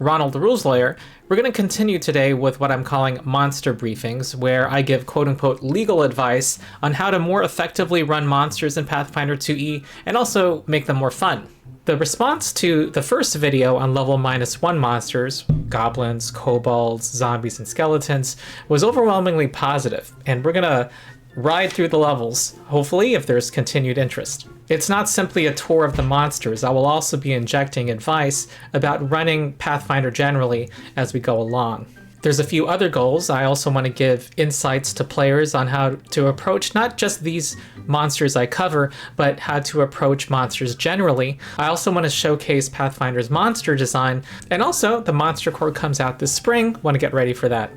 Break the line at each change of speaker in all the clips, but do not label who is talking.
Ronald the Rules Lawyer. We're going to continue today with what I'm calling monster briefings, where I give quote-unquote legal advice on how to more effectively run monsters in Pathfinder 2e and also make them more fun. The response to the first video on level -1 monsters, goblins, kobolds, zombies, and skeletons, was overwhelmingly positive, and we're going to ride through the levels, hopefully, if there's continued interest. It's not simply a tour of the monsters. I will also be injecting advice about running Pathfinder generally as we go along. There's a few other goals. I also want to give insights to players on how to approach not just these monsters I cover, but how to approach monsters generally. I also want to showcase Pathfinder's monster design, and also the Monster Core comes out this spring. Want to get ready for that.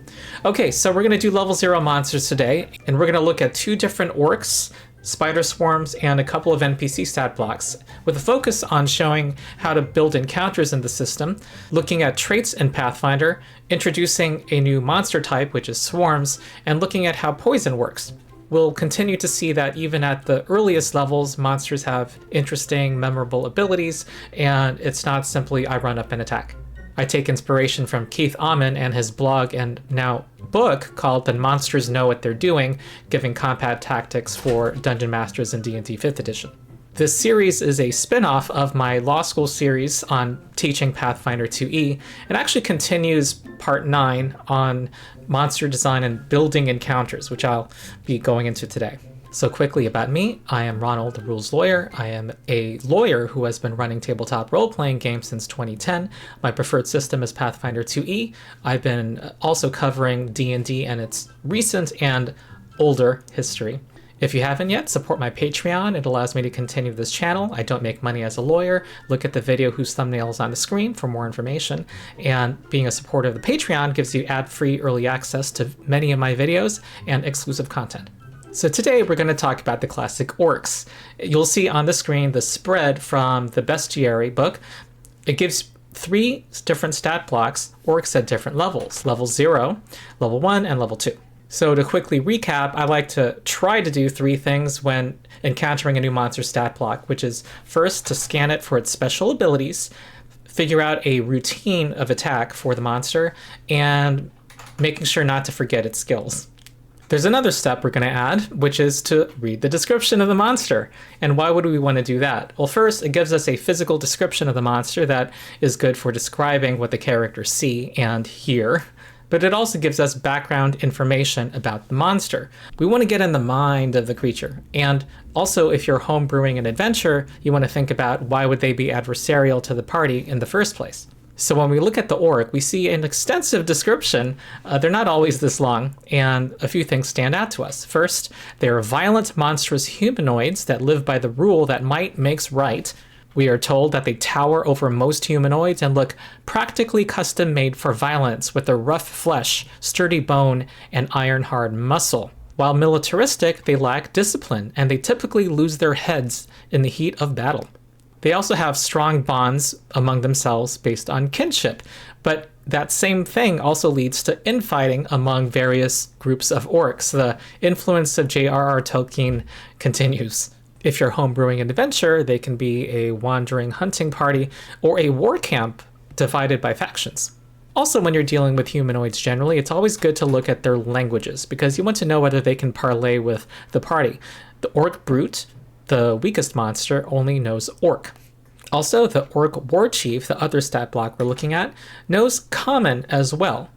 Okay, so we're going to do level 0 monsters today, and we're going to look at 2 different orcs, spider swarms, and a couple of NPC stat blocks, with a focus on showing how to build encounters in the system, looking at traits in Pathfinder, introducing a new monster type, which is swarms, and looking at how poison works. We'll continue to see that even at the earliest levels, monsters have interesting, memorable abilities, and it's not simply I run up and attack. I take inspiration from Keith Amon and his blog and now book called The Monsters Know What They're Doing, giving combat tactics for Dungeon Masters in D&D 5th edition. This series is a spin-off of my law school series on teaching Pathfinder 2e, and actually continues part 9 on monster design and building encounters, which I'll be going into today. So quickly about me, I am Ronald the Rules Lawyer. I am a lawyer who has been running tabletop role-playing games since 2010. My preferred system is Pathfinder 2e. I've been also covering D&D and its recent and older history. If you haven't yet, support my Patreon. It allows me to continue this channel. I don't make money as a lawyer. Look at the video whose thumbnail is on the screen for more information. And being a supporter of the Patreon gives you ad-free early access to many of my videos and exclusive content. So today we're going to talk about the classic Orcs. You'll see on the screen the spread from the Bestiary book. It gives 3 different stat blocks, Orcs at different levels, level 0, level 1, and level 2. So to quickly recap, I like to try to do 3 things when encountering a new monster stat block, which is first to scan it for its special abilities, figure out a routine of attack for the monster, and making sure not to forget its skills. There's another step we're going to add, which is to read the description of the monster. And why would we want to do that? Well, first, it gives us a physical description of the monster that is good for describing what the characters see and hear. But it also gives us background information about the monster. We want to get in the mind of the creature. And also, if you're homebrewing an adventure, you want to think about why would they be adversarial to the party in the first place. So when we look at the orc, we see an extensive description. They're not always this long, and a few things stand out to us. First, they are violent, monstrous humanoids that live by the rule that might makes right. We are told that they tower over most humanoids and look practically custom-made for violence, with a rough flesh, sturdy bone, and iron-hard muscle. While militaristic, they lack discipline, and they typically lose their heads in the heat of battle. They also have strong bonds among themselves based on kinship, but that same thing also leads to infighting among various groups of orcs. The influence of J.R.R. Tolkien continues. If you're homebrewing an adventure, they can be a wandering hunting party or a war camp divided by factions. Also, when you're dealing with humanoids generally, it's always good to look at their languages, because you want to know whether they can parlay with the party. The Orc Brute, the weakest monster, only knows Orc. Also, the Orc War Chief, the other stat block we're looking at, knows Common as well.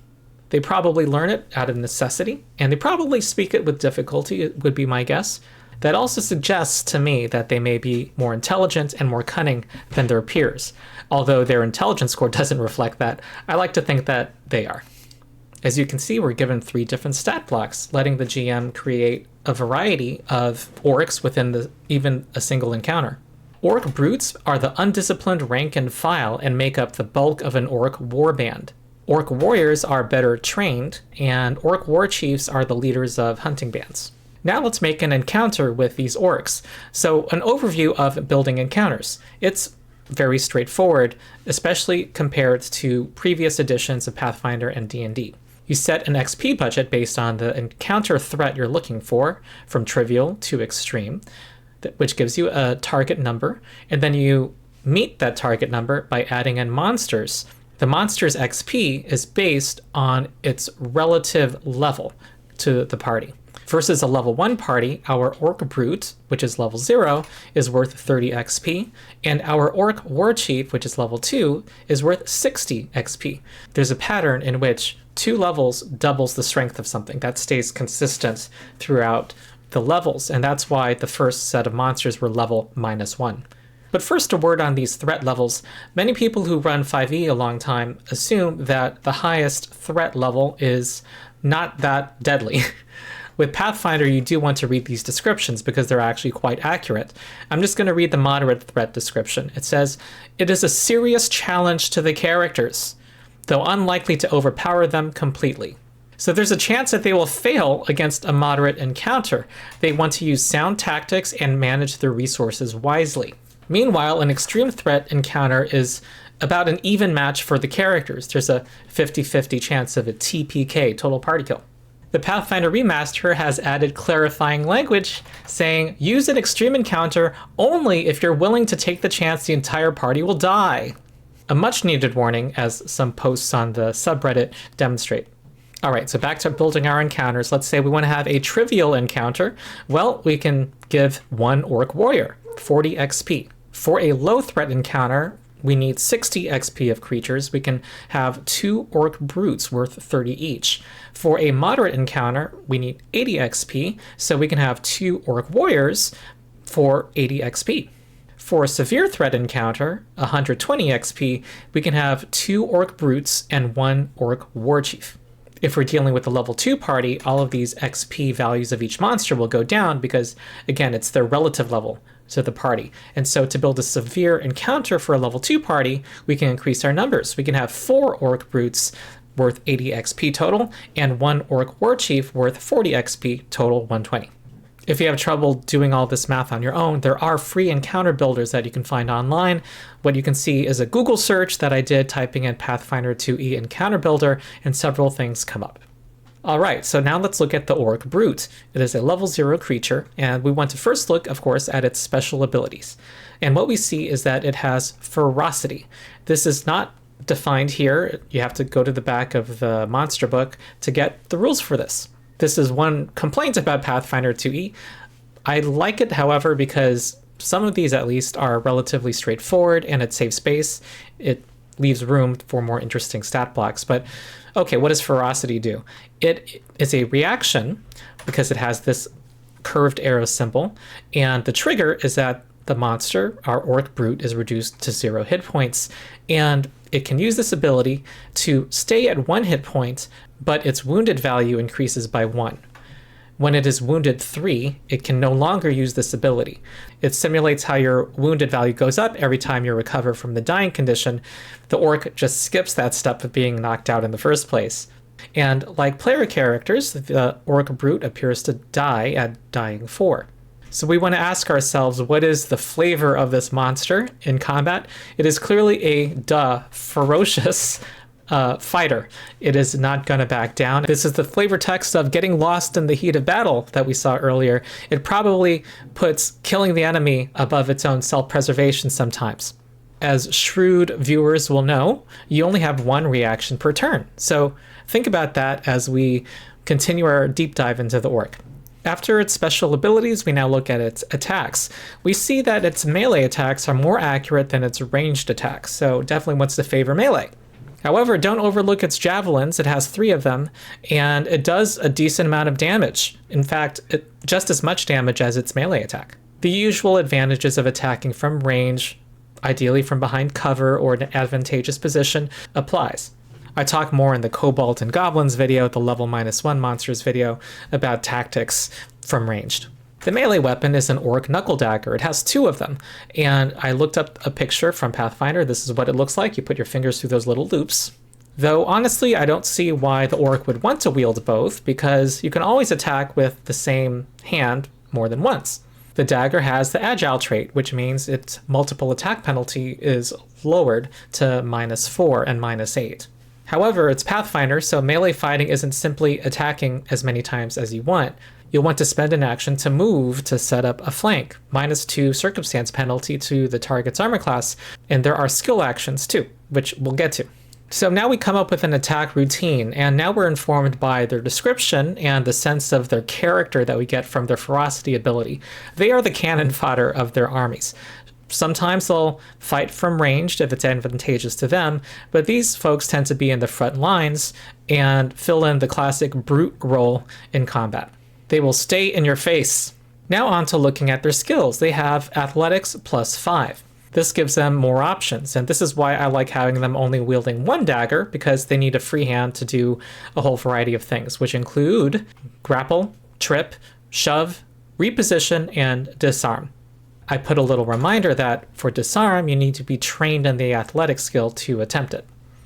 They probably learn it out of necessity, and they probably speak it with difficulty, it would be my guess. That also suggests to me that they may be more intelligent and more cunning than their peers. Although their intelligence score doesn't reflect that, I like to think that they are. As you can see, we're given 3 different stat blocks, letting the GM create a variety of orcs within even a single encounter. Orc brutes are the undisciplined rank and file and make up the bulk of an orc warband. Orc warriors are better trained, and orc war chiefs are the leaders of hunting bands. Now let's make an encounter with these orcs. So an overview of building encounters. It's very straightforward, especially compared to previous editions of Pathfinder and D&D. You set an XP budget based on the encounter threat you're looking for, from trivial to extreme, which gives you a target number, and then you meet that target number by adding in monsters The monster's XP is based on its relative level to the party. Versus a level 1 party, our Orc Brute, which is level 0, is worth 30 XP, and our Orc Warchief, which is level 2, is worth 60 XP. There's a pattern in which 2 levels doubles the strength of something. That stays consistent throughout the levels, and that's why the first set of monsters were level -1. But first, a word on these threat levels. Many people who run 5e a long time assume that the highest threat level is not that deadly. With Pathfinder, you do want to read these descriptions because they're actually quite accurate. I'm just going to read the moderate threat description. It says, "It is a serious challenge to the characters, though unlikely to overpower them completely." So there's a chance that they will fail against a moderate encounter. They want to use sound tactics and manage their resources wisely. Meanwhile, an extreme threat encounter is about an even match for the characters. There's a 50-50 chance of a TPK, total party kill. The Pathfinder Remaster has added clarifying language saying, use an extreme encounter only if you're willing to take the chance the entire party will die. A much needed warning, as some posts on the subreddit demonstrate. All right, so back to building our encounters. Let's say we want to have a trivial encounter. Well, we can give 1 Orc Warrior, 40 XP. For a low threat encounter, we need 60 XP of creatures. We can have 2 Orc Brutes worth 30 each. For a moderate encounter, we need 80 XP, so we can have 2 Orc Warriors for 80 XP. For a severe threat encounter, 120 XP, we can have 2 Orc Brutes and 1 Orc Warchief. If we're dealing with a level 2 party, all of these XP values of each monster will go down because, again, it's their relative level to the party. And so to build a severe encounter for a level 2 party, we can increase our numbers. We can have 4 Orc Brutes worth 80 XP total, and 1 Orc Warchief worth 40 XP total, 120. If you have trouble doing all this math on your own, there are free encounter builders that you can find online. What you can see is a Google search that I did typing in Pathfinder 2e encounter builder, and several things come up. All right, so now let's look at the Orc Brute. It is a level 0 creature, and we want to first look, of course, at its special abilities. And what we see is that it has ferocity. This is not defined here. You have to go to the back of the monster book to get the rules for this. This is one complaint about Pathfinder 2e. I like it, however, because some of these at least are relatively straightforward and it saves space. It leaves room for more interesting stat blocks. But okay, what does ferocity do? It is a reaction because it has this curved arrow symbol, and the trigger is that the monster, our Orc Brute, is reduced to 0 hit points, and it can use this ability to stay at 1 hit point, but its wounded value increases by 1. When it is wounded 3, it can no longer use this ability. It simulates how your wounded value goes up every time you recover from the dying condition. The Orc just skips that step of being knocked out in the first place. And like player characters, the Orc Brute appears to die at dying 4. So we want to ask ourselves, what is the flavor of this monster in combat? It is clearly a ferocious fighter. It is not going to back down. This is the flavor text of getting lost in the heat of battle that we saw earlier. It probably puts killing the enemy above its own self-preservation sometimes. As shrewd viewers will know, you only have 1 reaction per turn. So think about that as we continue our deep dive into the Orc. After its special abilities, we now look at its attacks. We see that its melee attacks are more accurate than its ranged attacks, so definitely wants to favor melee. However, don't overlook its javelins. It has 3 of them, and it does a decent amount of damage. In fact, just as much damage as its melee attack. The usual advantages of attacking from range, ideally from behind cover or an advantageous position, applies. I talk more in the Kobold and Goblins video, the level -1 monsters video, about tactics from ranged. The melee weapon is an Orc knuckle dagger. It has 2 of them, and I looked up a picture from Pathfinder. This is what it looks like. You put your fingers through those little loops. Though honestly, I don't see why the Orc would want to wield both, because you can always attack with the same hand more than once. The dagger has the agile trait, which means its multiple attack penalty is lowered to -4 and -8. However, it's Pathfinder, so melee fighting isn't simply attacking as many times as you want. You'll want to spend an action to move to set up a flank, -2 circumstance penalty to the target's armor class, and there are skill actions too, which we'll get to. So now we come up with an attack routine, and now we're informed by their description and the sense of their character that we get from their ferocity ability. They are the cannon fodder of their armies. Sometimes they'll fight from ranged if it's advantageous to them, but these folks tend to be in the front lines and fill in the classic brute role in combat. They will stay in your face. Now on to looking at their skills. They have athletics +5. This gives them more options, and this is why I like having them only wielding one dagger, because they need a free hand to do a whole variety of things, which include grapple, trip, shove, reposition, and disarm. I put a little reminder that for disarm, you need to be trained in the athletic skill to attempt it.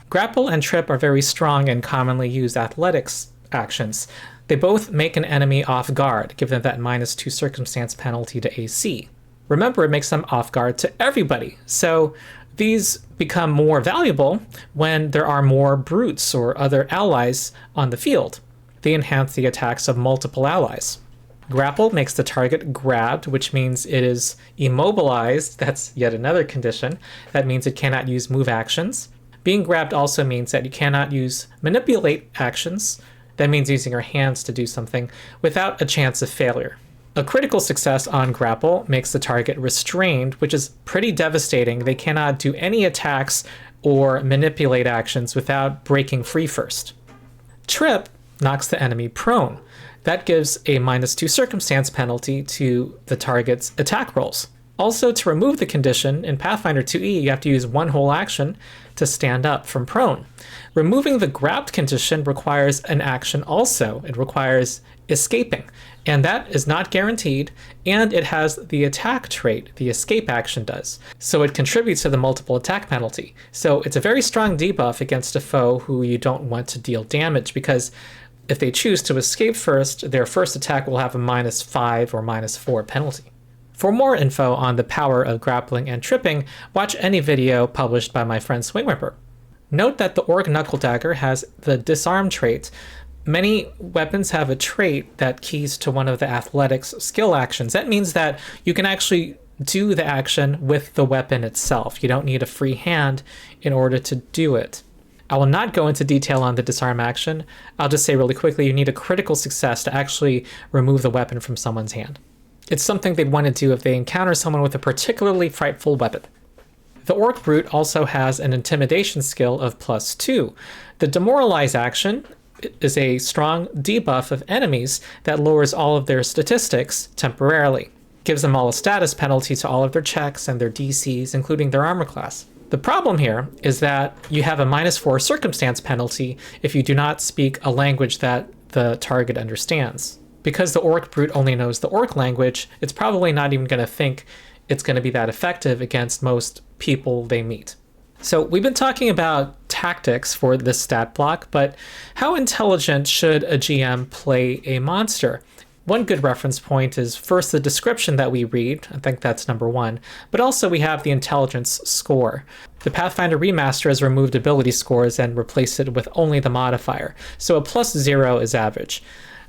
Grapple and trip are very strong and commonly used athletics actions. They both make an enemy off guard, give them that -2 circumstance penalty to AC. Remember, it makes them off guard to everybody, so these become more valuable when there are more brutes or other allies on the field. They enhance the attacks of multiple allies. Grapple makes the target grabbed, which means it is immobilized. That's yet another condition. That means it cannot use move actions. Being grabbed also means that you cannot use manipulate actions. That means using your hands to do something without a chance of failure. A critical success on grapple makes the target restrained, which is pretty devastating. They cannot do any attacks or manipulate actions without breaking free first. Trip knocks the enemy prone. That gives a -2 circumstance penalty to the target's attack rolls. Also, to remove the condition, in Pathfinder 2e, you have to use one whole action to stand up from prone. Removing the grabbed condition requires an action also. It requires escaping, and that is not guaranteed, and it has the attack trait, the escape action does. So it contributes to the multiple attack penalty. So it's a very strong debuff against a foe who you don't want to deal damage, because if they choose to escape first, their first attack will have a -5 or -4 penalty. For more info on the power of grappling and tripping, watch any video published by my friend Swingwhipper. Note that the Orc Knuckle Dagger has the disarm trait. Many weapons have a trait that keys to one of the athletics skill actions. That means that you can actually do the action with the weapon itself. You don't need a free hand in order to do it. I will not go into detail on the disarm action. I'll just say really quickly, you need a critical success to actually remove the weapon from someone's hand. It's something they'd want to do if they encounter someone with a particularly frightful weapon. The Orc Brute also has an intimidation skill of +2. The demoralize action is a strong debuff of enemies that lowers all of their statistics temporarily. Gives them all a status penalty to all of their checks and their DCs, including their armor class. The problem here is that you have a -4 circumstance penalty if you do not speak a language that the target understands. Because the Orc Brute only knows the Orc language, it's probably not even going to think it's going to be that effective against most people they meet. So we've been talking about tactics for this stat block, but how intelligent should a GM play a monster? One good reference point is first the description that we read. I think that's number one, but also we have the intelligence score. The Pathfinder Remaster has removed ability scores and replaced it with only the modifier. So a +0 is average.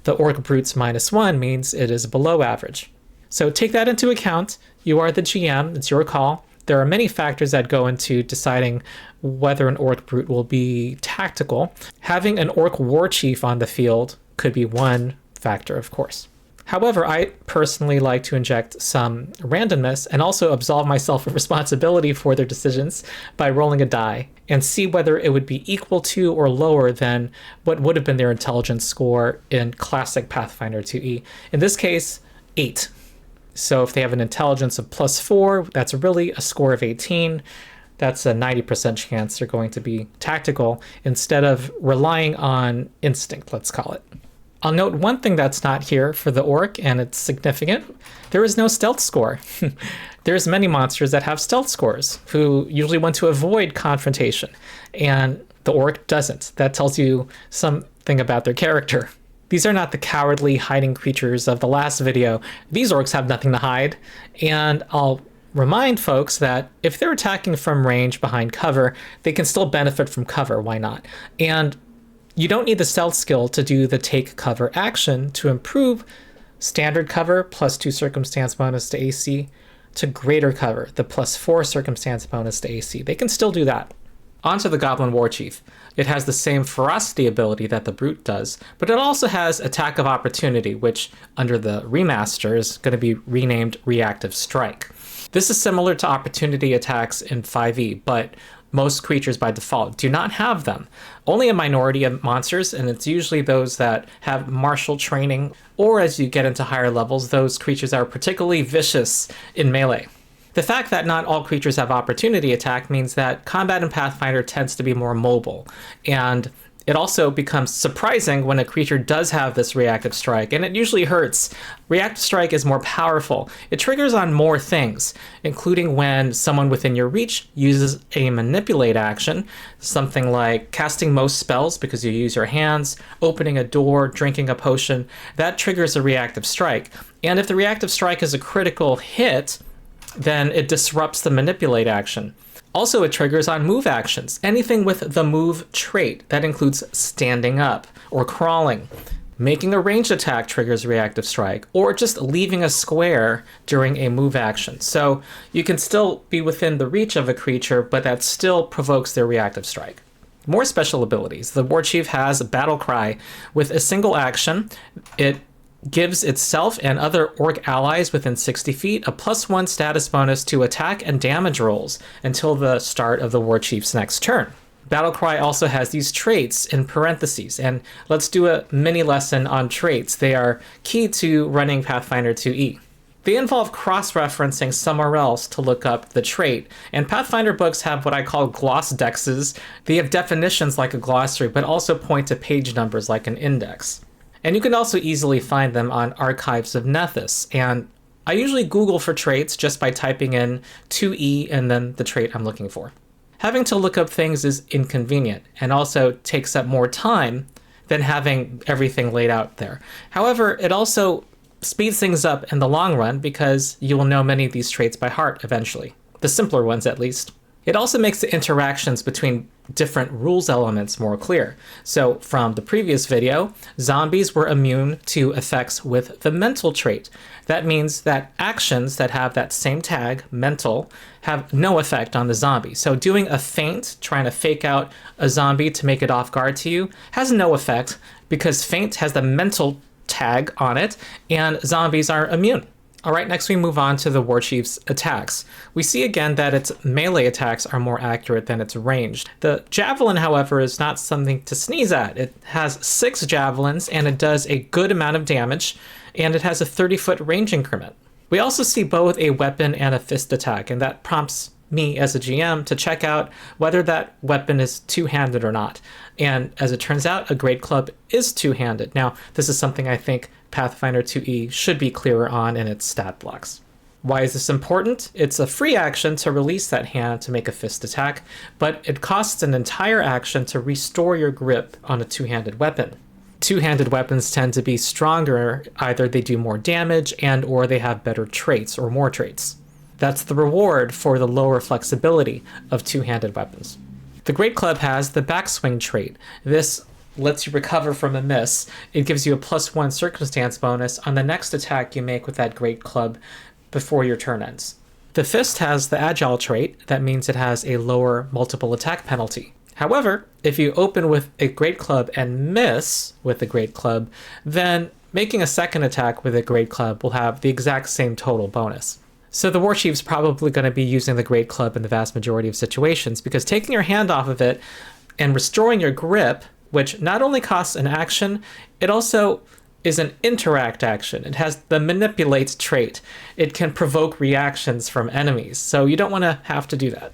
The Orc Brute's -1 means it is below average. So take that into account. You are the GM, it's your call. There are many factors that go into deciding whether an Orc Brute will be tactical. Having an Orc War Chief on the field could be one factor, of course. However, I personally like to inject some randomness and also absolve myself of responsibility for their decisions by rolling a die and see whether it would be equal to or lower than what would have been their intelligence score in classic Pathfinder 2e. In this case, 8. So if they have an intelligence of +4, that's really a score of 18. That's a 90% chance they're going to be tactical instead of relying on instinct, let's call it. I'll note one thing that's not here for the Orc, and it's significant. There is no stealth score. There's many monsters that have stealth scores who usually want to avoid confrontation, and the Orc doesn't. That tells you something about their character. These are not the cowardly hiding creatures of the last video. These Orcs have nothing to hide, and I'll remind folks that if they're attacking from range behind cover, they can still benefit from cover, why not? And you don't need the stealth skill to do the take cover action to improve standard cover +2 circumstance bonus to AC to greater cover, the +4 circumstance bonus to AC. They can still do that. Onto the Goblin Warchief. It has the same ferocity ability that the Brute does, but it also has Attack of Opportunity, which under the remaster is going to be renamed Reactive Strike. This is similar to opportunity attacks in 5e, but most creatures by default do not have them. Only a minority of monsters, and it's usually those that have martial training, or as you get into higher levels, those creatures are particularly vicious in melee. The fact that not all creatures have opportunity attack means that combat in Pathfinder tends to be more mobile, and it also becomes surprising when a creature does have this reactive strike, and it usually hurts. Reactive strike is more powerful. It triggers on more things, including when someone within your reach uses a manipulate action, something like casting most spells because you use your hands, opening a door, drinking a potion. That triggers a reactive strike. And if the reactive strike is a critical hit, then it disrupts the manipulate action. Also, it triggers on move actions, anything with the move trait. That includes standing up or crawling. Making a ranged attack triggers reactive strike, or just leaving a square during a move action. So you can still be within the reach of a creature, but that still provokes their reactive strike. More special abilities. The Warchief has Battle Cry. With a single action, it gives itself and other orc allies within 60 feet a +1 status bonus to attack and damage rolls until the start of the Warchief's next turn. Battlecry also has these traits in parentheses, and let's do a mini lesson on traits. They are key to running Pathfinder 2e. They involve cross-referencing somewhere else to look up the trait, and Pathfinder books have what I call gloss dexes. They have definitions like a glossary, but also point to page numbers like an index. And you can also easily find them on Archives of Nethys. And I usually Google for traits just by typing in 2E and then the trait I'm looking for. Having to look up things is inconvenient and also takes up more time than having everything laid out there. However, it also speeds things up in the long run because you will know many of these traits by heart eventually. The simpler ones, at least. It also makes the interactions between different rules elements more clear. So from the previous video, zombies were immune to effects with the mental trait. That means that actions that have that same tag, mental, have no effect on the zombie. So doing a feint, trying to fake out a zombie to make it off guard to you, has no effect because feint has the mental tag on it and zombies are immune. All right, next we move on to the Warchief's attacks. We see again that its melee attacks are more accurate than its ranged. The Javelin, however, is not something to sneeze at. It has 6 javelins and it does a good amount of damage, and it has a 30-foot range increment. We also see both a weapon and a fist attack, and that prompts me as a GM to check out whether that weapon is two-handed or not. And as it turns out, a Great Club is two-handed. Now, this is something I think Pathfinder 2e should be clearer on in its stat blocks. Why is this important? It's a free action to release that hand to make a fist attack, but it costs an entire action to restore your grip on a two-handed weapon. Two-handed weapons tend to be stronger, either they do more damage and or they have better traits or more traits. That's the reward for the lower flexibility of two-handed weapons. The Great Club has the backswing trait. This lets you recover from a miss. It gives you a +1 circumstance bonus on the next attack you make with that Great Club before your turn ends. The Fist has the Agile trait. That means it has a lower multiple attack penalty. However, if you open with a Great Club and miss with the Great Club, then making a second attack with a Great Club will have the exact same total bonus. So the Warchief's probably going to be using the Great Club in the vast majority of situations, because taking your hand off of it and restoring your grip, which not only costs an action, it also is an interact action. It has the manipulate trait. It can provoke reactions from enemies, so you don't want to have to do that.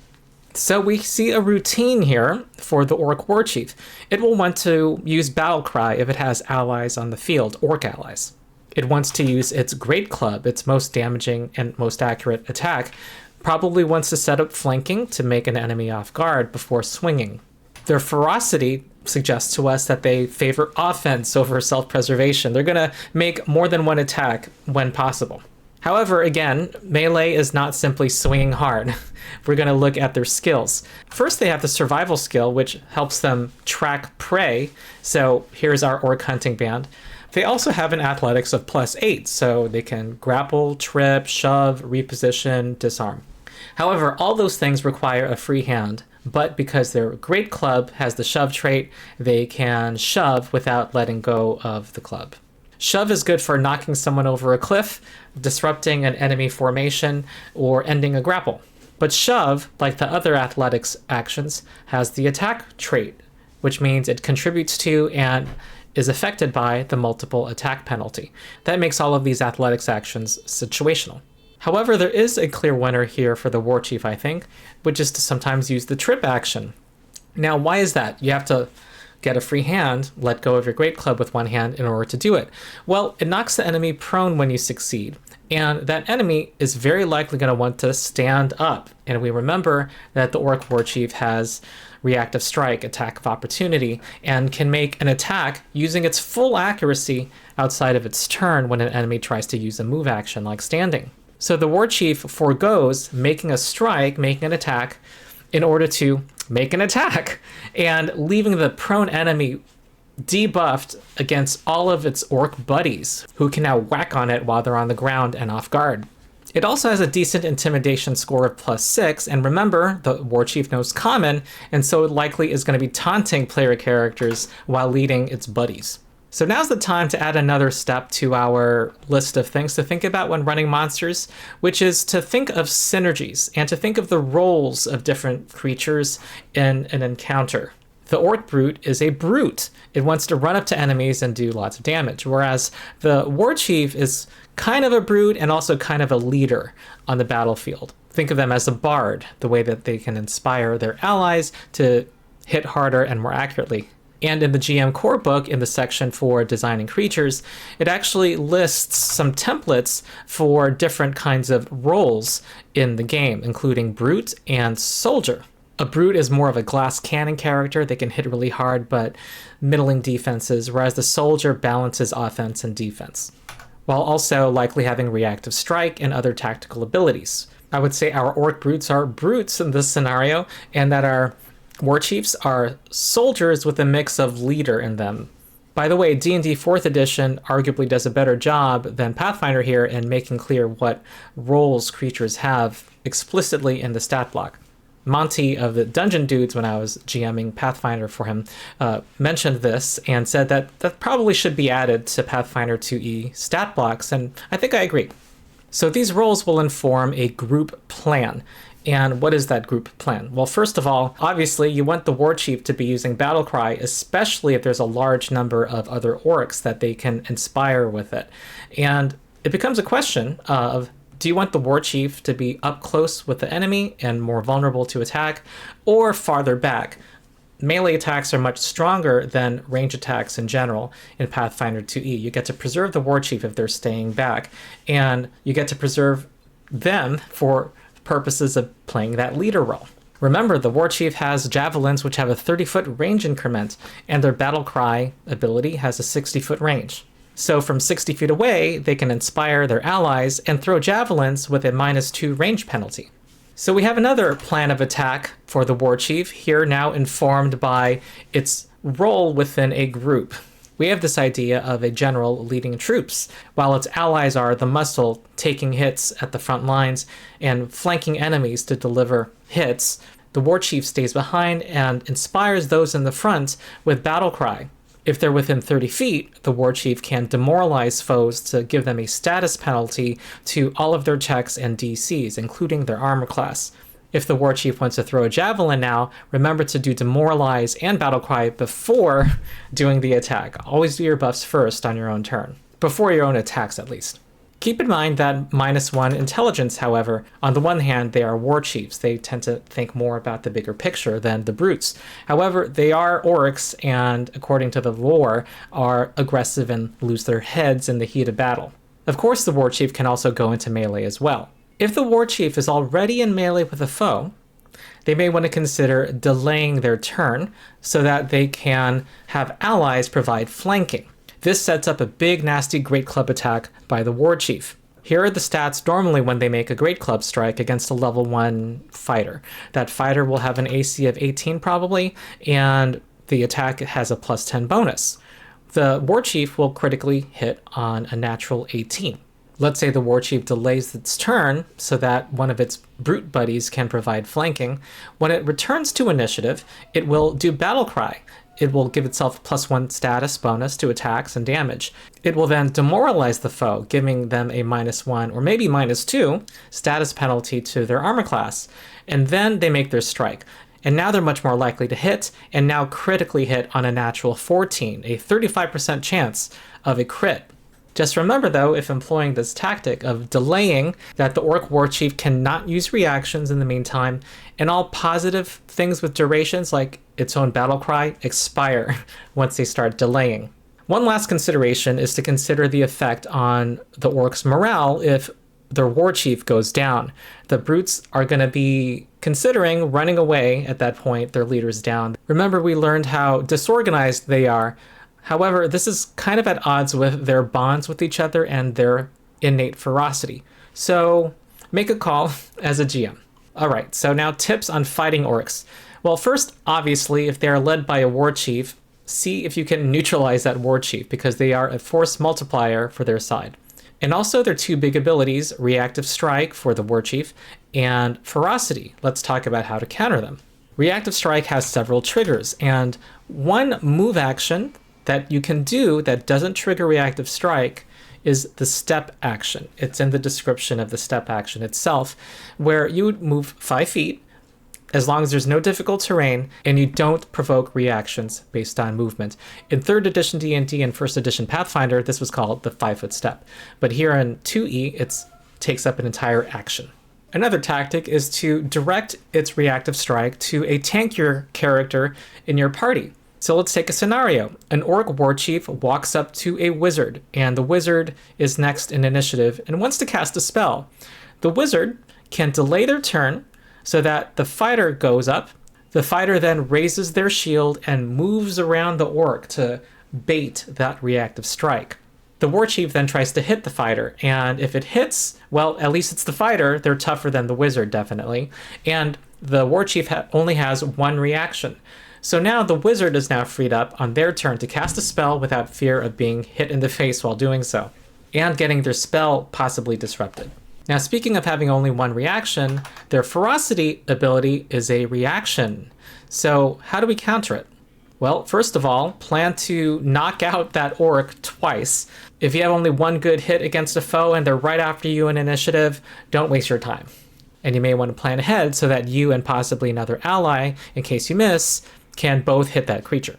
So we see a routine here for the Orc Warchief. It will want to use Battle Cry if it has allies on the field, Orc allies. It wants to use its Great Club, its most damaging and most accurate attack. Probably wants to set up flanking to make an enemy off guard before swinging. Their ferocity suggests to us that they favor offense over self-preservation. They're going to make more than one attack when possible. However, again, melee is not simply swinging hard. We're going to look at their skills. First, they have the survival skill, which helps them track prey. So here's our orc hunting band. They also have an athletics of +8, so they can grapple, trip, shove, reposition, disarm. However, all those things require a free hand, but because their great club has the shove trait, they can shove without letting go of the club. Shove is good for knocking someone over a cliff, disrupting an enemy formation, or ending a grapple. But shove, like the other athletics actions, has the attack trait, which means it contributes to and is affected by the multiple attack penalty. That makes all of these athletics actions situational. However, there is a clear winner here for the War Chief, I think, which is to sometimes use the trip action. Now, why is that? You have to get a free hand, let go of your great club with one hand in order to do it. Well, it knocks the enemy prone when you succeed, and that enemy is very likely going to want to stand up. And we remember that the Orc War Chief has reactive strike, attack of opportunity, and can make an attack using its full accuracy outside of its turn when an enemy tries to use a move action like standing. So the War Chief forgoes making a strike, making an attack, in order to make an attack, and leaving the prone enemy debuffed against all of its orc buddies, who can now whack on it while they're on the ground and off guard. It also has a decent intimidation score of +6, and remember, the War Chief knows common, and so it likely is going to be taunting player characters while leading its buddies. So now's the time to add another step to our list of things to think about when running monsters, which is to think of synergies and to think of the roles of different creatures in an encounter. The Orc Brute is a brute. It wants to run up to enemies and do lots of damage, whereas the War Chief is kind of a brute and also kind of a leader on the battlefield. Think of them as a bard, the way that they can inspire their allies to hit harder and more accurately. And in the GM core book, in the section for designing creatures, it actually lists some templates for different kinds of roles in the game, including brute and soldier. A brute is more of a glass cannon character. They can hit really hard, but middling defenses, whereas the soldier balances offense and defense, while also likely having reactive strike and other tactical abilities. I would say our orc brutes are brutes in this scenario, and that our War Chiefs are soldiers with a mix of leader in them. By the way, D&D 4th edition arguably does a better job than Pathfinder here in making clear what roles creatures have explicitly in the stat block. Monty of the Dungeon Dudes, when I was GMing Pathfinder for him, mentioned this and said that that probably should be added to Pathfinder 2e stat blocks, and I think I agree. So these roles will inform a group plan. And what is that group plan? Well, first of all, obviously you want the War Chief to be using Battlecry, especially if there's a large number of other orcs that they can inspire with it. And it becomes a question of, do you want the War Chief to be up close with the enemy and more vulnerable to attack, or farther back? Melee attacks are much stronger than range attacks in general in Pathfinder 2e. You get to preserve the War Chief if they're staying back, and you get to preserve them for purposes of playing that leader role. Remember, the War Chief has javelins which have a 30-foot range increment, and their battle cry ability has a 60-foot range. So from 60 feet away, they can inspire their allies and throw javelins with a -2 range penalty. So we have another plan of attack for the War Chief, here now informed by its role within a group. We have this idea of a general leading troops, while its allies are the muscle taking hits at the front lines and flanking enemies to deliver hits. The War Chief stays behind and inspires those in the front with battle cry. If they're within 30 feet, the War Chief can demoralize foes to give them a status penalty to all of their checks and DCs, including their armor class. If the War Chief wants to throw a javelin now, remember to do demoralize and battle cry before doing the attack. Always do your buffs first on your own turn, before your own attacks at least. Keep in mind that -1 intelligence, however, on the one hand, they are War Chiefs. They tend to think more about the bigger picture than the brutes. However, they are orcs and, according to the lore, are aggressive and lose their heads in the heat of battle. Of course, the War Chief can also go into melee as well. If the War Chief is already in melee with a foe, they may want to consider delaying their turn so that they can have allies provide flanking. This sets up a big, nasty Great Club attack by the War Chief. Here are the stats normally when they make a Great Club strike against a level 1 fighter. That fighter will have an AC of 18 probably, and the attack has a +10 bonus. The War Chief will critically hit on a natural 18. Let's say the war chief delays its turn so that one of its brute buddies can provide flanking. When it returns to initiative, it will do battle cry. It will give itself +1 status bonus to attacks and damage. It will then demoralize the foe, giving them a -1 or maybe -2 status penalty to their armor class. And then they make their strike. And now they're much more likely to hit, and now critically hit on a natural 14, a 35% chance of a crit. Just remember though, if employing this tactic of delaying, that the Orc War Chief cannot use reactions in the meantime, and all positive things with durations like its own battle cry expire once they start delaying. One last consideration is to consider the effect on the Orc's morale if their War Chief goes down. The brutes are going to be considering running away at that point, their leader's down. Remember, we learned how disorganized they are. However, this is kind of at odds with their bonds with each other and their innate ferocity. So make a call as a GM. All right, so now tips on fighting orcs. Well, first, obviously, if they are led by a war chief, see if you can neutralize that war chief because they are a force multiplier for their side. And also their two big abilities, reactive strike for the war chief and ferocity. Let's talk about how to counter them. Reactive strike has several triggers, and one move action that you can do that doesn't trigger reactive strike is the step action. It's in the description of the step action itself, where you would move 5 feet as long as there's no difficult terrain and you don't provoke reactions based on movement. In 3rd edition D&D and 1st edition Pathfinder, this was called the 5-foot step. But here in 2E, it takes up an entire action. Another tactic is to direct its reactive strike to a tankier character in your party. So let's take a scenario. An Orc War Chief walks up to a wizard, and the wizard is next in initiative and wants to cast a spell. The wizard can delay their turn so that the fighter goes up. The fighter then raises their shield and moves around the orc to bait that reactive strike. The War Chief then tries to hit the fighter, and if it hits, well, at least it's the fighter. They're tougher than the wizard, definitely. And the War Chief only has one reaction. So now the wizard is now freed up on their turn to cast a spell without fear of being hit in the face while doing so, and getting their spell possibly disrupted. Now, speaking of having only one reaction, their ferocity ability is a reaction. So how do we counter it? Well, first of all, plan to knock out that orc twice. If you have only one good hit against a foe and they're right after you in initiative, don't waste your time. And you may want to plan ahead so that you and possibly another ally, in case you miss, can both hit that creature.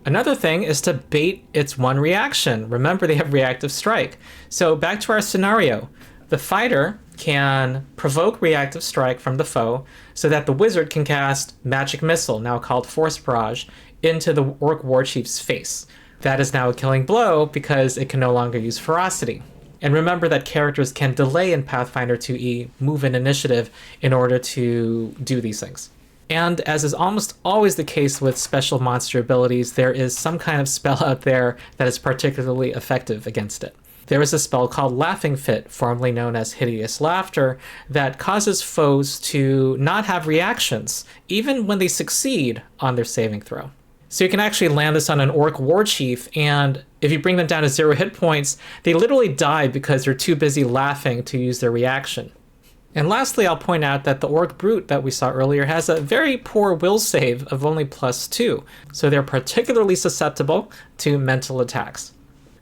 Another thing is to bait its one reaction. Remember, they have reactive strike. So back to our scenario. The fighter can provoke reactive strike from the foe so that the wizard can cast magic missile, now called force barrage, into the Orc War Chief's face. That is now a killing blow because it can no longer use ferocity. And remember that characters can delay in Pathfinder 2E, move in initiative in order to do these things. And as is almost always the case with special monster abilities, there is some kind of spell out there that is particularly effective against it. There is a spell called Laughing Fit, formerly known as Hideous Laughter, that causes foes to not have reactions, even when they succeed on their saving throw. So you can actually land this on an Orc War Chief, and if you bring them down to 0 hit points, they literally die because they're too busy laughing to use their reaction. And lastly, I'll point out that the Orc Brute that we saw earlier has a very poor will save of only +2, so they're particularly susceptible to mental attacks.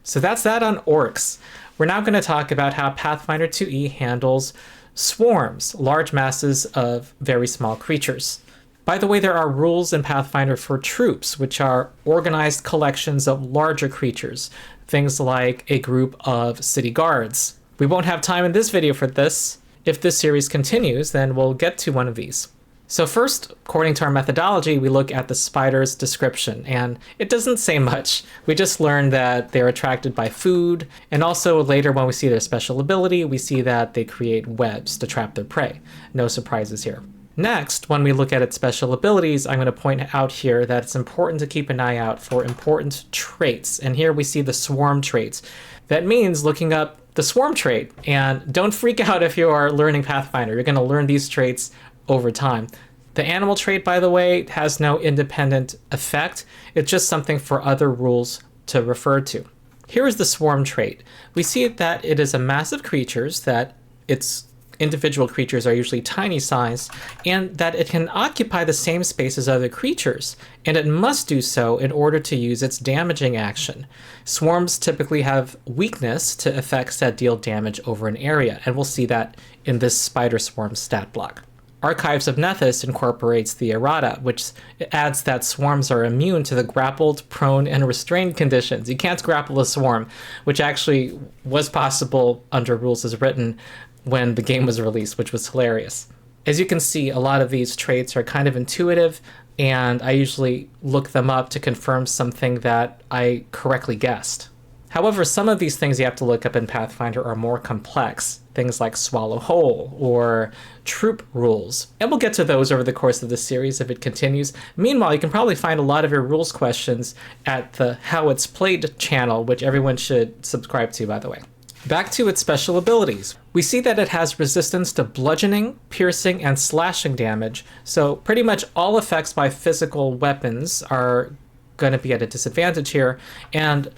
So that's that on Orcs. We're now going to talk about how Pathfinder 2E handles swarms, large masses of very small creatures. By the way, there are rules in Pathfinder for troops, which are organized collections of larger creatures, things like a group of city guards. We won't have time in this video for this. If this series continues, then we'll get to one of these. So first, according to our methodology, we look at the spider's description, and it doesn't say much. We just learn that they're attracted by food, and also later when we see their special ability, we see that they create webs to trap their prey. No surprises here. Next, when we look at its special abilities, I'm going to point out here that it's important to keep an eye out for important traits. And here we see the swarm traits. That means looking up the swarm trait, and don't freak out if you are learning Pathfinder. You're going to learn these traits over time. The animal trait, by the way, has no independent effect. It's just something for other rules to refer to. Here is the swarm trait. We see that it is a mass of creatures, that its individual creatures are usually tiny size, and that it can occupy the same space as other creatures, and it must do so in order to use its damaging action. Swarms typically have weakness to effects that deal damage over an area, and we'll see that in this spider swarm stat block. Archives of Nethys incorporates the errata, which adds that swarms are immune to the grappled, prone, and restrained conditions. You can't grapple a swarm, which actually was possible under rules as written when the game was released, which was hilarious. As you can see, a lot of these traits are kind of intuitive, and I usually look them up to confirm something that I correctly guessed. However, some of these things you have to look up in Pathfinder are more complex, things like swallow whole or troop rules, and we'll get to those over the course of the series if it continues. Meanwhile, you can probably find a lot of your rules questions at the How It's Played channel, which everyone should subscribe to, by the way. Back to its special abilities. We see that it has resistance to bludgeoning, piercing, and slashing damage, so pretty much all effects by physical weapons are going to be at a disadvantage here, and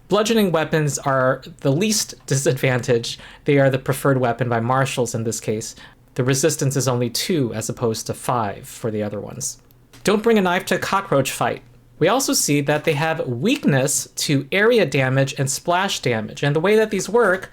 bludgeoning weapons are the least disadvantage. They are the preferred weapon by martials in this case. The resistance is only 2 as opposed to 5 for the other ones. Don't bring a knife to a cockroach fight. We also see that they have weakness to area damage and splash damage. And the way that these work,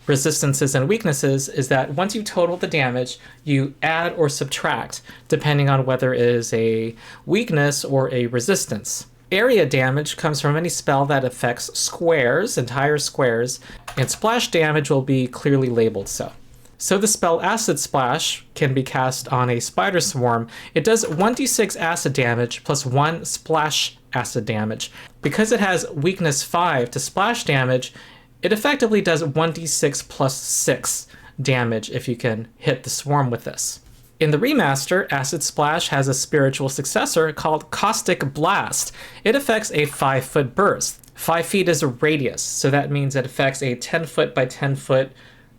resistances and weaknesses, is that once you total the damage, you add or subtract, depending on whether it is a weakness or a resistance. Area damage comes from any spell that affects squares, entire squares, and splash damage will be clearly labeled so. So the spell Acid Splash can be cast on a spider swarm. It does 1d6 acid damage plus 1 splash acid damage. Because it has weakness 5 to splash damage, it effectively does 1d6 plus 6 damage if you can hit the swarm with this. In the remaster, Acid Splash has a spiritual successor called Caustic Blast. It affects a 5-foot burst. 5 feet is a radius, so that means it affects a 10-foot by 10-foot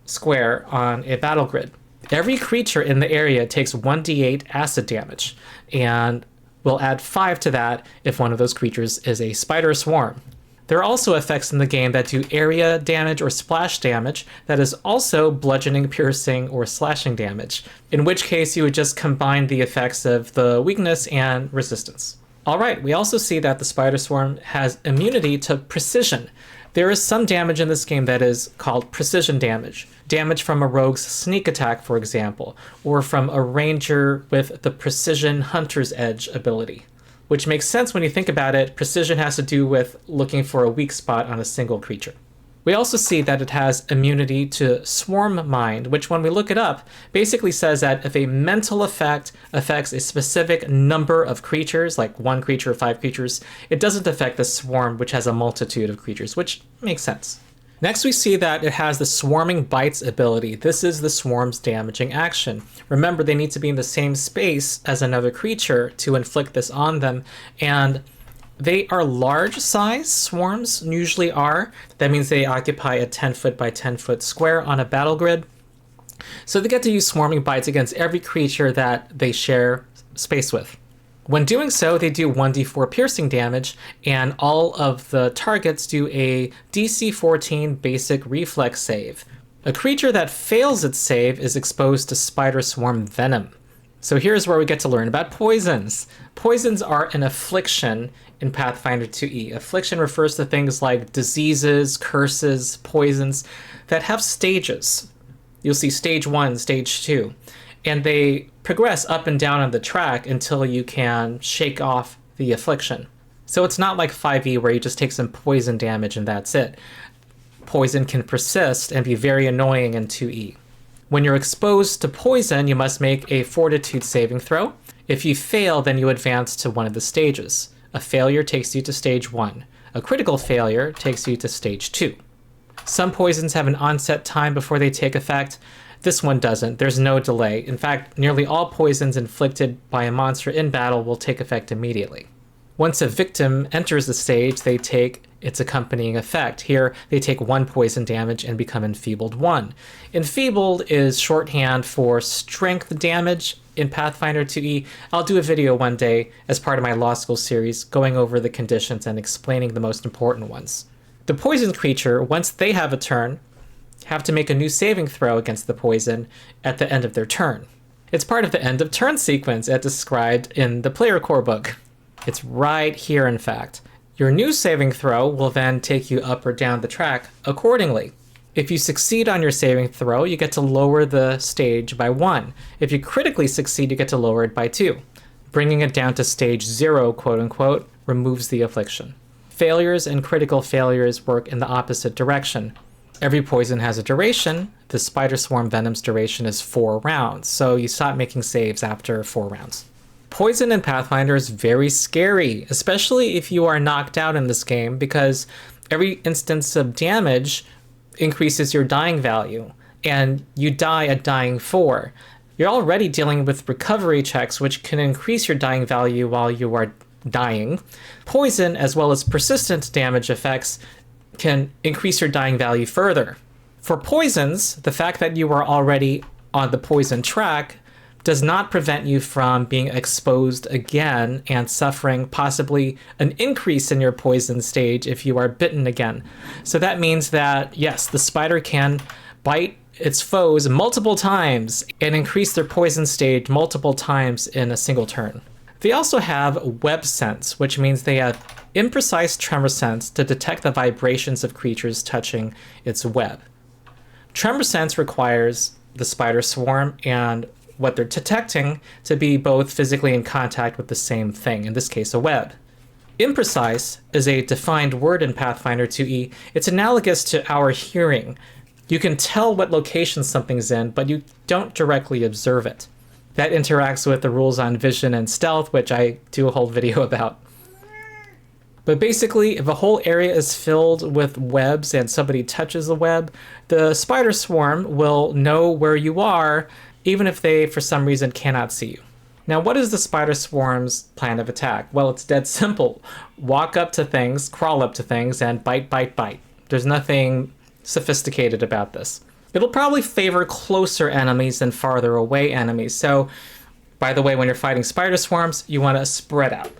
square on a battle grid. Every creature in the area takes 1d8 acid damage, and we'll add 5 to that if one of those creatures is a spider swarm. There are also effects in the game that do area damage or splash damage that is also bludgeoning, piercing, or slashing damage, in which case you would just combine the effects of the weakness and resistance. Alright, we also see that the spider swarm has immunity to precision. There is some damage in this game that is called precision damage. Damage from a rogue's sneak attack, for example, or from a ranger with the Precision Hunter's Edge ability. Which makes sense when you think about it. Precision has to do with looking for a weak spot on a single creature. We also see that it has immunity to Swarm Mind, which when we look it up, basically says that if a mental effect affects a specific number of creatures, like 1 creature or 5 creatures, it doesn't affect the swarm, which has a multitude of creatures, which makes sense. Next we see that it has the Swarming Bites ability. This is the swarm's damaging action. Remember, they need to be in the same space as another creature to inflict this on them, and they are large size swarms, usually are. That means they occupy a 10-foot by 10-foot square on a battle grid. So they get to use Swarming Bites against every creature that they share space with. When doing so, they do 1d4 piercing damage, and all of the targets do a DC 14 basic reflex save. A creature that fails its save is exposed to spider swarm venom. So here's where we get to learn about poisons. Poisons are an affliction in Pathfinder 2e. Affliction refers to things like diseases, curses, poisons that have stages. You'll see stage 1, stage 2. And they progress up and down on the track until you can shake off the affliction. So it's not like 5e where you just take some poison damage and that's it. Poison can persist and be very annoying in 2e. When you're exposed to poison, you must make a fortitude saving throw. If you fail, then you advance to one of the stages. A failure takes you to stage 1. A critical failure takes you to stage 2. Some poisons have an onset time before they take effect. This one doesn't. There's no delay. In fact, nearly all poisons inflicted by a monster in battle will take effect immediately. Once a victim enters the stage, they take its accompanying effect. Here, they take 1 poison damage and become enfeebled 1. Enfeebled is shorthand for strength damage in Pathfinder 2e. I'll do a video one day as part of my law school series going over the conditions and explaining the most important ones. The poison creature, once they have a turn, have to make a new saving throw against the poison at the end of their turn. It's part of the end of turn sequence as described in the player core book. It's right here, in fact. Your new saving throw will then take you up or down the track accordingly. If you succeed on your saving throw, you get to lower the stage by 1. If you critically succeed, you get to lower it by 2. Bringing it down to stage 0, quote unquote, removes the affliction. Failures and critical failures work in the opposite direction. Every poison has a duration. The spider swarm venom's duration is 4 rounds, so you stop making saves after 4 rounds. Poison in Pathfinder is very scary, especially if you are knocked out in this game, because every instance of damage increases your dying value, and you die at dying 4. You're already dealing with recovery checks, which can increase your dying value while you are dying. Poison, as well as persistent damage effects, can increase your dying value further. For poisons, the fact that you are already on the poison track does not prevent you from being exposed again and suffering possibly an increase in your poison stage if you are bitten again. So that means that, yes, the spider can bite its foes multiple times and increase their poison stage multiple times in a single turn. They also have web sense, which means they have imprecise tremor sense to detect the vibrations of creatures touching its web. Tremor sense requires the spider swarm and what they're detecting to be both physically in contact with the same thing, in this case a web. Imprecise is a defined word in Pathfinder 2e. It's analogous to our hearing. You can tell what location something's in, but you don't directly observe it. That interacts with the rules on vision and stealth, which I do a whole video about. But basically, if a whole area is filled with webs and somebody touches the web, the spider swarm will know where you are, even if they, for some reason, cannot see you. Now, what is the spider swarm's plan of attack? Well, it's dead simple. Walk up to things, crawl up to things, and bite, bite, bite. There's nothing sophisticated about this. It'll probably favor closer enemies than farther away enemies. So, by the way, when you're fighting spider swarms, you want to spread out.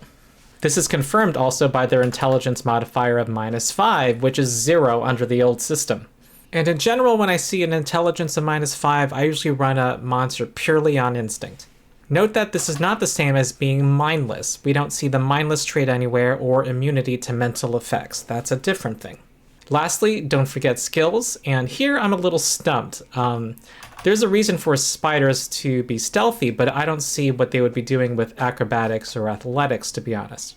This is confirmed also by their intelligence modifier of -5, which is 0 under the old system. And in general, when I see an intelligence of -5, I usually run a monster purely on instinct. Note that this is not the same as being mindless. We don't see the mindless trait anywhere or immunity to mental effects. That's a different thing. Lastly, don't forget skills, and here I'm a little stumped. There's a reason for spiders to be stealthy, but I don't see what they would be doing with acrobatics or athletics, to be honest.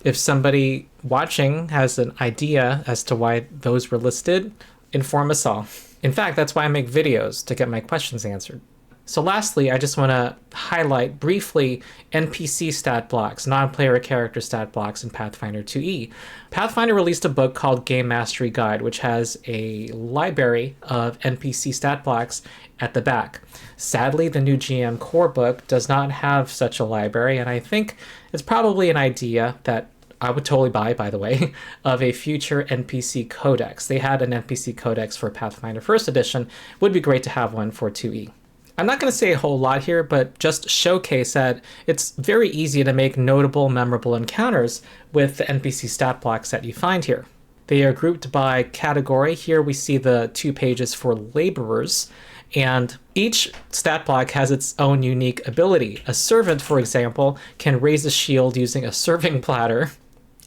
If somebody watching has an idea as to why those were listed, inform us all. In fact, that's why I make videos, to get my questions answered. So lastly, I just want to highlight briefly NPC stat blocks, non-player character stat blocks in Pathfinder 2e. Pathfinder released a book called Game Mastery Guide, which has a library of NPC stat blocks at the back. Sadly, the new GM core book does not have such a library, and I think it's probably an idea that I would totally buy, by the way, of a future NPC codex. They had an NPC codex for Pathfinder 1st edition. Would be great to have one for 2e. I'm not going to say a whole lot here, but just showcase that it's very easy to make notable, memorable encounters with the NPC stat blocks that you find here. They are grouped by category. Here we see the 2 pages for laborers, and each stat block has its own unique ability. A servant, for example, can raise a shield using a serving platter,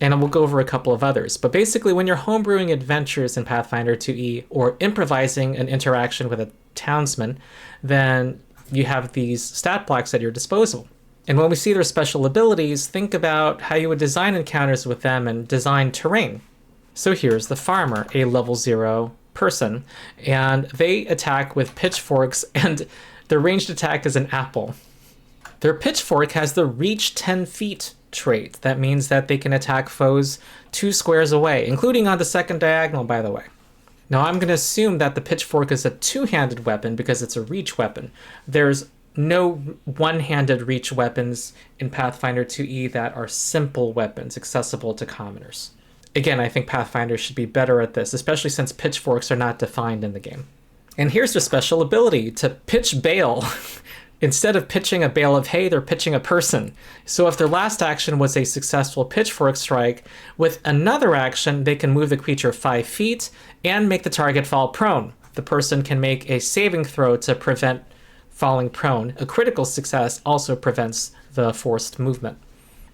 and we'll go over a couple of others. But basically, when you're homebrewing adventures in Pathfinder 2e or improvising an interaction with a townsman, then you have these stat blocks at your disposal. And when we see their special abilities, think about how you would design encounters with them and design terrain. So here's the farmer, a level 0 person, and they attack with pitchforks, and their ranged attack is an apple. Their pitchfork has the reach 10 feet trait. That means that they can attack foes 2 squares away, including on the second diagonal, by the way. Now I'm going to assume that the pitchfork is a 2-handed weapon because it's a reach weapon. There's no one-handed reach weapons in Pathfinder 2e that are simple weapons accessible to commoners. Again, I think Pathfinder should be better at this, especially since pitchforks are not defined in the game. And here's their special ability, to pitch bail. Instead of pitching a bale of hay, they're pitching a person. So if their last action was a successful pitchfork strike, with another action, they can move the creature 5 feet and make the target fall prone. The person can make a saving throw to prevent falling prone. A critical success also prevents the forced movement.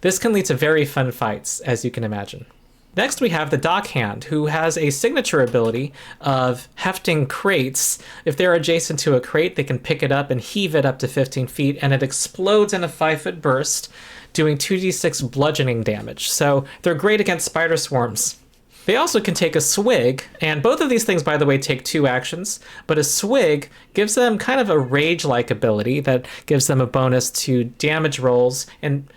This can lead to very fun fights, as you can imagine. Next, we have the Dockhand, who has a signature ability of hefting crates. If they're adjacent to a crate, they can pick it up and heave it up to 15 feet, and it explodes in a 5-foot burst, doing 2d6 bludgeoning damage. So they're great against spider swarms. They also can take a swig, and both of these things, by the way, take 2 actions, but a swig gives them kind of a rage-like ability that gives them a bonus to damage rolls and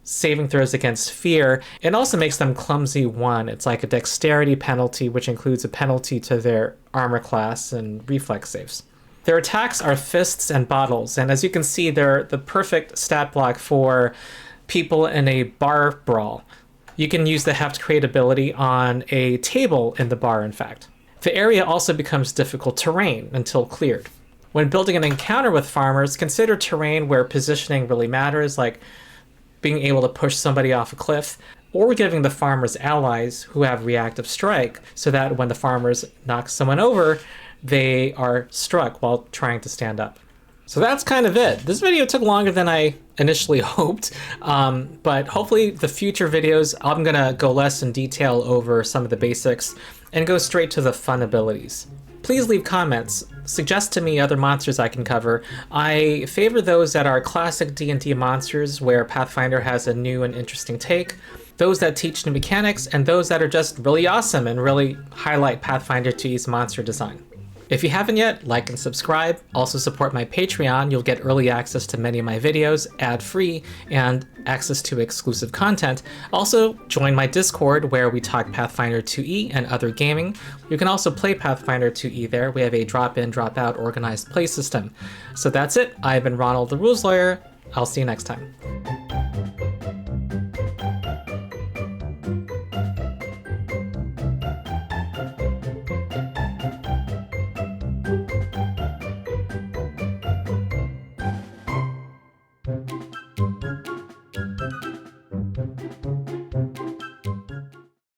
saving throws against fear. It also makes them clumsy 1. It's like a dexterity penalty, which includes a penalty to their armor class and reflex saves. Their attacks are fists and bottles, and as you can see, they're the perfect stat block for people in a bar brawl. You can use the heft crate ability on a table in the bar, in fact. The area also becomes difficult terrain until cleared. When building an encounter with farmers, consider terrain where positioning really matters, like being able to push somebody off a cliff, or giving the farmers allies who have reactive strike, so that when the farmers knock someone over, they are struck while trying to stand up. So that's kind of it. This video took longer than I initially hoped, but hopefully the future videos, I'm gonna go less in detail over some of the basics and go straight to the fun abilities. Please leave comments. Suggest to me other monsters I can cover. I favor those that are classic D&D monsters where Pathfinder has a new and interesting take, those that teach new mechanics, and those that are just really awesome and really highlight Pathfinder 2E's monster design. If you haven't yet, like and subscribe. Also support my Patreon. You'll get early access to many of my videos, ad-free, and access to exclusive content. Also, join my Discord where we talk Pathfinder 2E and other gaming. You can also play Pathfinder 2E there. We have a drop-in, drop-out organized play system. So that's it. I've been Ronald the Rules Lawyer. I'll see you next time.